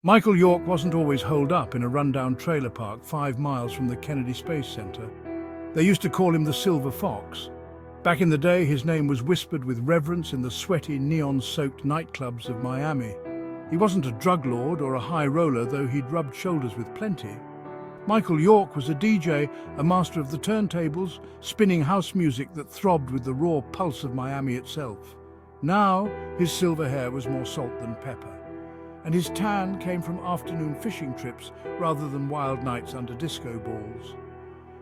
Michael York wasn't always holed up in a rundown trailer park 5 miles from the Kennedy Space Center. They used to call him the Silver Fox. Back in the day, his name was whispered with reverence in the sweaty, neon-soaked nightclubs of Miami. He wasn't a drug lord or a high roller, though he'd rubbed shoulders with plenty. Michael York was a DJ, a master of the turntables, spinning house music that throbbed with the raw pulse of Miami itself. Now, his silver hair was more salt than pepper, and his tan came from afternoon fishing trips rather than wild nights under disco balls.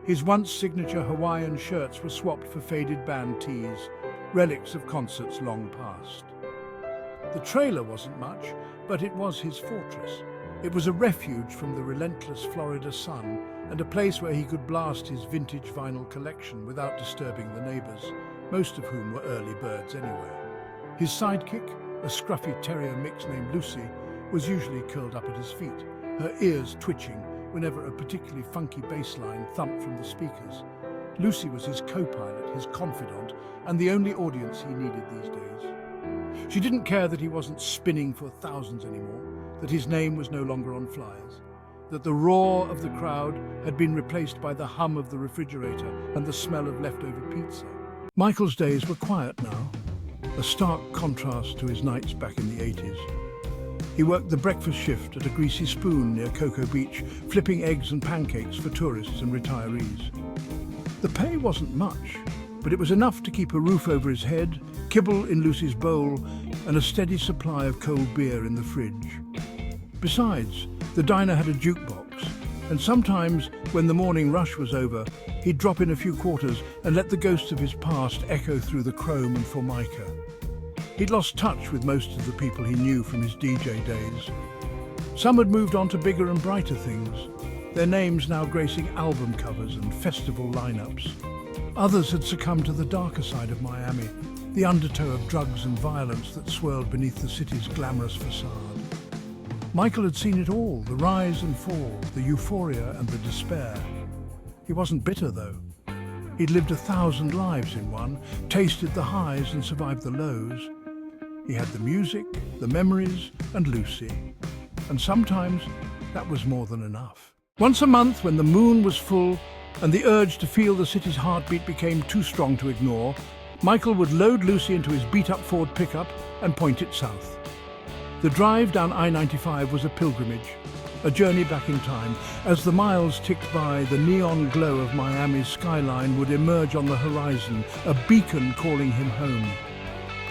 His once signature Hawaiian shirts were swapped for faded band tees, relics of concerts long past. The trailer wasn't much, but it was his fortress. It was a refuge from the relentless Florida sun and a place where he could blast his vintage vinyl collection without disturbing the neighbors, most of whom were early birds anyway. His sidekick, a scruffy terrier mix named Lucy, was usually curled up at his feet, her ears twitching whenever a particularly funky bass line thumped from the speakers. Lucy was his co-pilot, his confidant, and the only audience he needed these days. She didn't care that he wasn't spinning for thousands anymore, that his name was no longer on flyers, that the roar of the crowd had been replaced by the hum of the refrigerator and the smell of leftover pizza. Michael's days were quiet now, a stark contrast to his nights back in the 80s. He worked the breakfast shift at a Greasy Spoon near Cocoa Beach, flipping eggs and pancakes for tourists and retirees. The pay wasn't much, but it was enough to keep a roof over his head, kibble in Lucy's bowl, and a steady supply of cold beer in the fridge. Besides, the diner had a jukebox, and sometimes, when the morning rush was over, he'd drop in a few quarters and let the ghosts of his past echo through the Chrome and Formica. He'd lost touch with most of the people he knew from his DJ days. Some had moved on to bigger and brighter things, their names now gracing album covers and festival lineups. Others had succumbed to the darker side of Miami, the undertow of drugs and violence that swirled beneath the city's glamorous facade. Michael had seen it all, the rise and fall, the euphoria and the despair. He wasn't bitter, though. He'd lived 1,000 lives in one, tasted the highs and survived the lows. He had the music, the memories, and Lucy. And sometimes that was more than enough. Once a month, when the moon was full and the urge to feel the city's heartbeat became too strong to ignore, Michael would load Lucy into his beat-up Ford pickup and point it south. The drive down I-95 was a pilgrimage, a journey back in time. As the miles ticked by, the neon glow of Miami's skyline would emerge on the horizon, a beacon calling him home.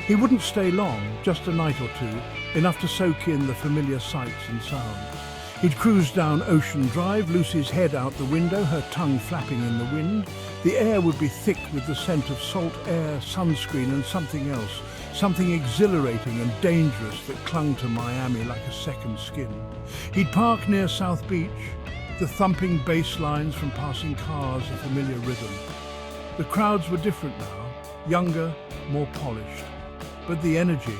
He wouldn't stay long, just a night or two, enough to soak in the familiar sights and sounds. He'd cruise down Ocean Drive, Lucy's head out the window, her tongue flapping in the wind. The air would be thick with the scent of salt air, sunscreen and something else, something exhilarating and dangerous that clung to Miami like a second skin. He'd park near South Beach, the thumping bass lines from passing cars a familiar rhythm. The crowds were different now, younger, more polished. But the energy,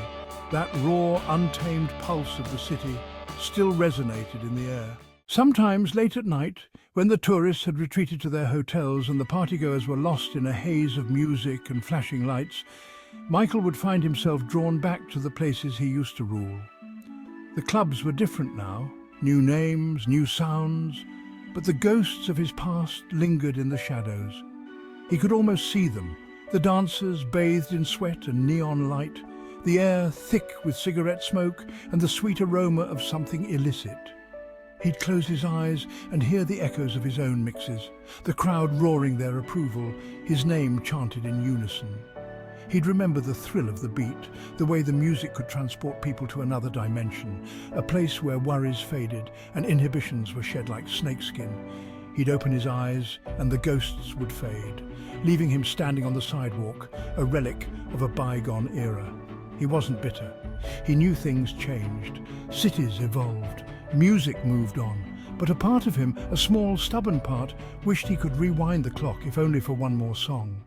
that raw, untamed pulse of the city, still resonated in the air. Sometimes late at night, when the tourists had retreated to their hotels and the partygoers were lost in a haze of music and flashing lights, Michael would find himself drawn back to the places he used to rule. The clubs were different now, new names, new sounds, but the ghosts of his past lingered in the shadows. He could almost see them, the dancers bathed in sweat and neon light, the air thick with cigarette smoke and the sweet aroma of something illicit. He'd close his eyes and hear the echoes of his own mixes, the crowd roaring their approval, his name chanted in unison. He'd remember the thrill of the beat, the way the music could transport people to another dimension, a place where worries faded and inhibitions were shed like snakeskin. He'd open his eyes and the ghosts would fade, leaving him standing on the sidewalk, a relic of a bygone era. He wasn't bitter. He knew things changed. Cities evolved. Music moved on. But a part of him, a small, stubborn part, wished he could rewind the clock if only for one more song.